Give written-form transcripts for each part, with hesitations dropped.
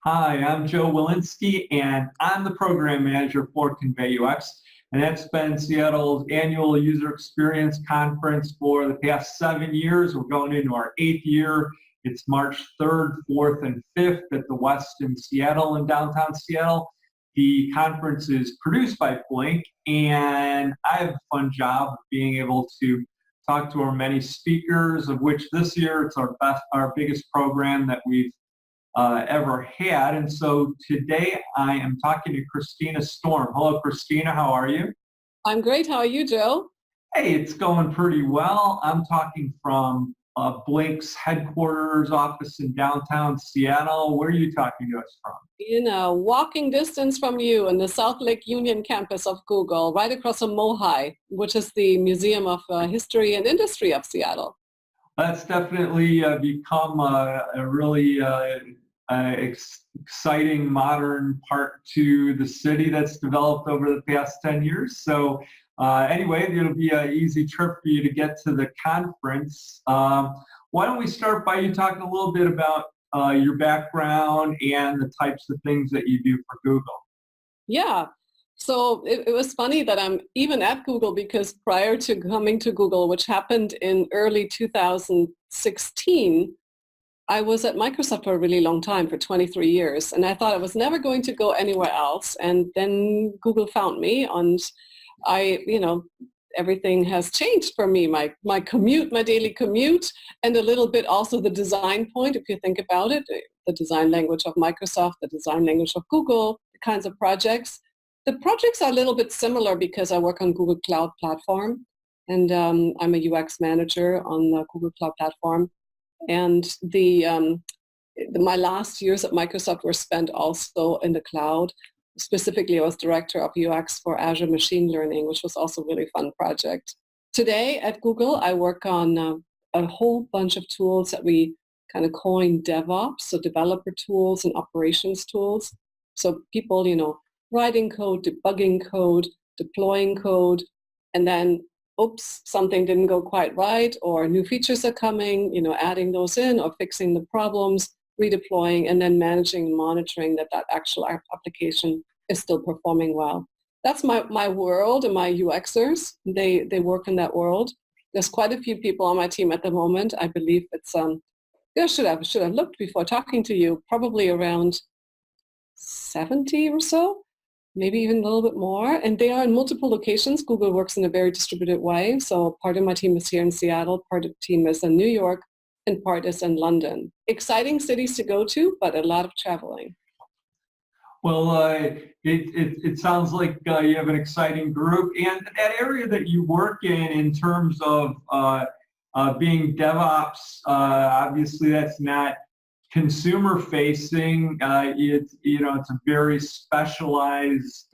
Hi, I'm Joe Walensky, and I'm the program manager for ConveyUX, and that's been Seattle's annual user experience conference for the past 7 years. We're going into our 8th year. It's March 3rd, 4th, and 5th at the West in Seattle in downtown Seattle. The conference is produced by Blink, and I have a fun job of being able to talk to our many speakers, of which this year it's our biggest program that we've ever had. And so today I am talking to Christina Storm. Hello, Christina. How are you? I'm great. How are you, Joe? Hey, it's going pretty well. I'm talking from Blink's headquarters office in downtown Seattle. Where are you talking to us from? Walking distance from you in the South Lake Union campus of Google, right across from MoHI, which is the Museum of History and Industry of Seattle. That's definitely become a really exciting modern part to the city that's developed over the past 10 years. So anyway, it'll be an easy trip for you to get to the conference. Why don't we start by you talking a little bit about your background and the types of things that you do for Google? Yeah. So it was funny that I'm even at Google because prior to coming to Google, which happened in early 2016, I was at Microsoft for a really long time, for 23 years, and I thought I was never going to go anywhere else. And then Google found me, and everything has changed for me. My commute, my daily commute, and a little bit also the design point, if you think about it, the design language of Microsoft, the design language of Google, the kinds of projects. The projects are a little bit similar because I work on Google Cloud Platform, and I'm a UX manager on the Google Cloud Platform. And my last years at Microsoft were spent also in the cloud. Specifically, I was director of UX for Azure Machine Learning, which was also a really fun project. Today at Google, I work on a whole bunch of tools that we kind of coined DevOps, so developer tools and operations tools. So people, writing code, debugging code, deploying code, and then oops, something didn't go quite right, or new features are coming, adding those in or fixing the problems, redeploying, and then managing and monitoring that actual application is still performing well. That's my world, and my UXers, they work in that world. There's quite a few people on my team at the moment. I believe it's, should have looked before talking to you, probably around 70 or so. Maybe even a little bit more. And they are in multiple locations. Google works in a very distributed way. So part of my team is here in Seattle, part of the team is in New York, and part is in London. Exciting cities to go to, but a lot of traveling. Well, it sounds like you have an exciting group. And that area that you work in terms of being DevOps, obviously that's not consumer facing. It's a very specialized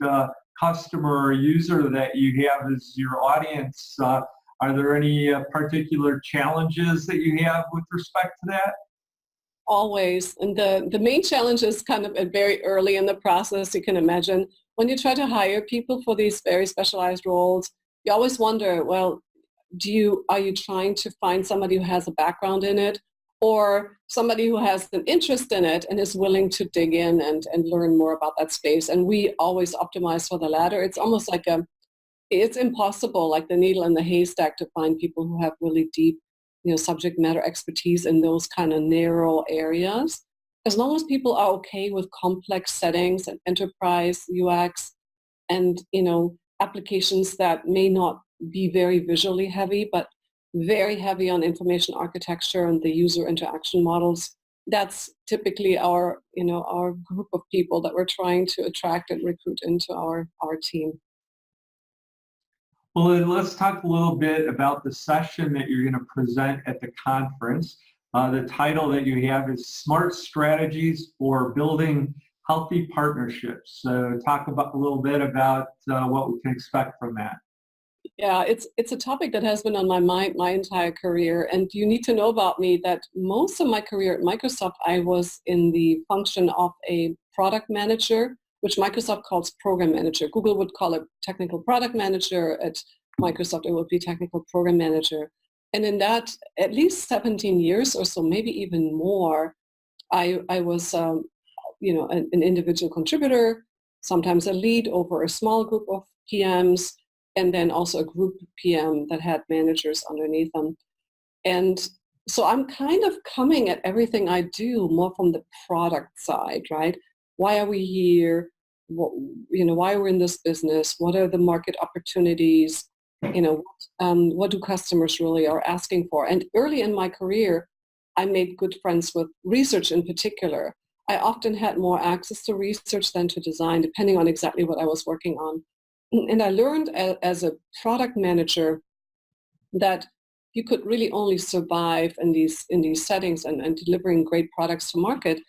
customer or user that you have as your audience. Are there any particular challenges that you have with respect to that? Always. And the main challenge is kind of very early in the process. You can imagine when you try to hire people for these very specialized roles, you always wonder, well, are you trying to find somebody who has a background in it, or somebody who has an interest in it and is willing to dig in and learn more about that space? And we always optimize for the latter. It's almost like it's impossible, like the needle in the haystack, to find people who have really deep, subject matter expertise in those kind of narrow areas. As long as people are okay with complex settings and enterprise UX and, applications that may not be very visually heavy, but very heavy on information architecture and the user interaction models. That's typically our group of people that we're trying to attract and recruit into our team. Well, then let's talk a little bit about the session that you're going to present at the conference. The title that you have is Smart Strategies for Building Healthy Partnerships. So talk a little bit about what we can expect from that. Yeah, it's a topic that has been on my mind my entire career. And you need to know about me that most of my career at Microsoft, I was in the function of a product manager, which Microsoft calls program manager. Google would call it technical product manager. At Microsoft, it would be technical program manager. And in that, at least 17 years or so, maybe even more, I was an individual contributor, sometimes a lead over a small group of PMs, and then also a group PM that had managers underneath them. And so I'm kind of coming at everything I do more from the product side, right? Why are we here? Why we're in this business? What are the market opportunities? What do customers really are asking for? And early in my career, I made good friends with research in particular. I often had more access to research than to design, depending on exactly what I was working on. And I learned as a product manager that you could really only survive in these settings and delivering great products to market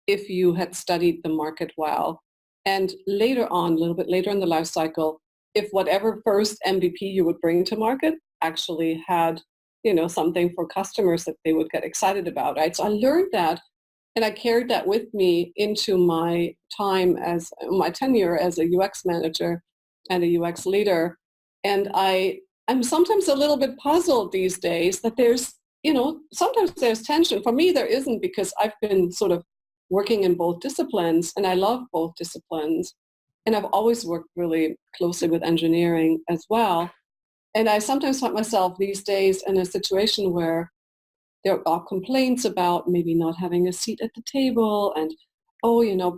if you had studied the market well. And later on, a little bit later in the life cycle, if whatever first MVP you would bring to market actually had, something for customers that they would get excited about, right? So I learned that, and I carried that with me into my time as my tenure as a UX manager and a UX leader. And I'm sometimes a little bit puzzled these days that there's, sometimes there's tension. For me, there isn't, because I've been sort of working in both disciplines, and I love both disciplines. And I've always worked really closely with engineering as well. And I sometimes find myself these days in a situation where there are complaints about maybe not having a seat at the table, and,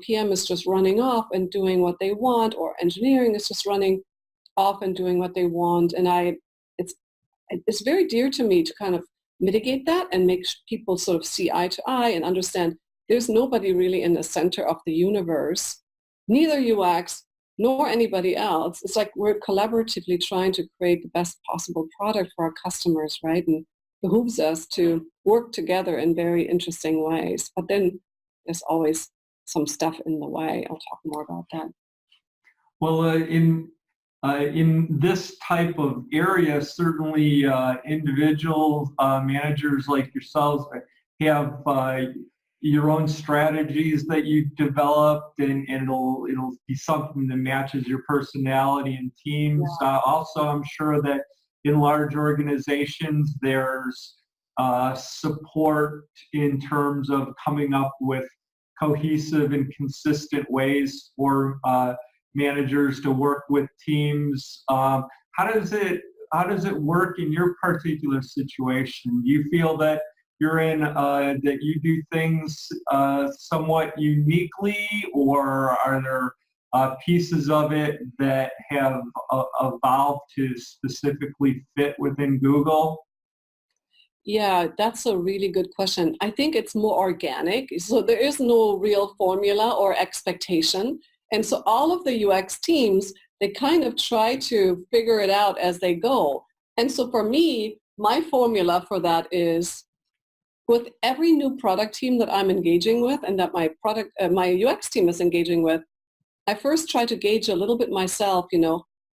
PM is just running off and doing what they want, or engineering is just running off and doing what they want. And it's very dear to me to kind of mitigate that and make people sort of see eye to eye and understand there's nobody really in the center of the universe, neither UX nor anybody else. It's like we're collaboratively trying to create the best possible product for our customers, right? And it behooves us to work together in very interesting ways. But then there's always some stuff in the way. I'll talk more about that. Well, in this type of area, certainly individual managers like yourselves have your own strategies that you've developed, and it'll be something that matches your personality and teams. Yeah. Also, I'm sure that in large organizations, there's support in terms of coming up with cohesive and consistent ways for managers to work with teams. How does it work in your particular situation? Do you feel that you're in that you do things somewhat uniquely, or are there pieces of it that have evolved to specifically fit within Google? Yeah, that's a really good question. I think it's more organic. So there is no real formula or expectation. And so all of the UX teams, they kind of try to figure it out as they go. And so for me, my formula for that is, with every new product team that I'm engaging with and that my UX team is engaging with, I first try to gauge a little bit myself,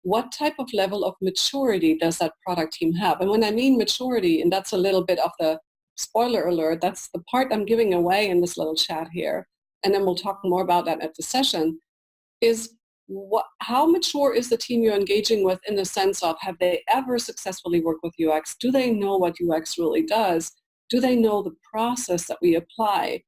what type of level of maturity does that product team have? And when I mean maturity, and that's a little bit of the spoiler alert, that's the part I'm giving away in this little chat here, and then we'll talk more about that at the session, is how mature is the team you're engaging with, in the sense of, have they ever successfully worked with UX? Do they know what UX really does? Do they know the process that we apply?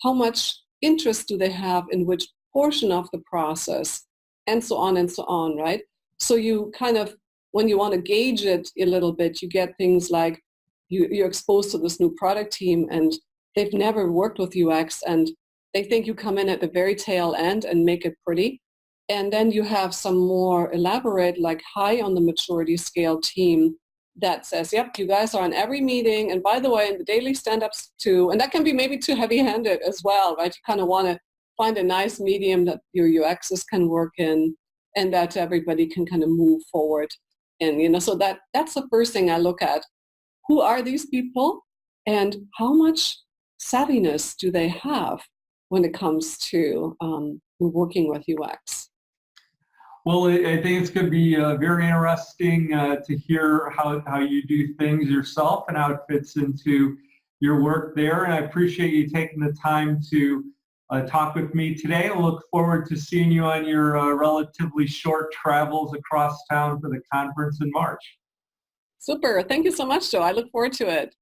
How much interest do they have in which portion of the process? And so on, right? So you kind of, when you want to gauge it a little bit, you get things like you're exposed to this new product team and they've never worked with UX, and they think you come in at the very tail end and make it pretty. And then you have some more elaborate, like high on the maturity scale team that says, yep, you guys are on every meeting, and by the way, in the daily stand-ups too. And that can be maybe too heavy-handed as well, right? You kind of want to find a nice medium that your UXers can work in, and that everybody can kind of move forward in. So that's the first thing I look at. Who are these people, and how much savviness do they have when it comes to working with UX? Well, I think it's going to be very interesting to hear how you do things yourself and how it fits into your work there. And I appreciate you taking the time to talk with me today. I look forward to seeing you on your relatively short travels across town for the conference in March. Super. Thank you so much, Joe. I look forward to it.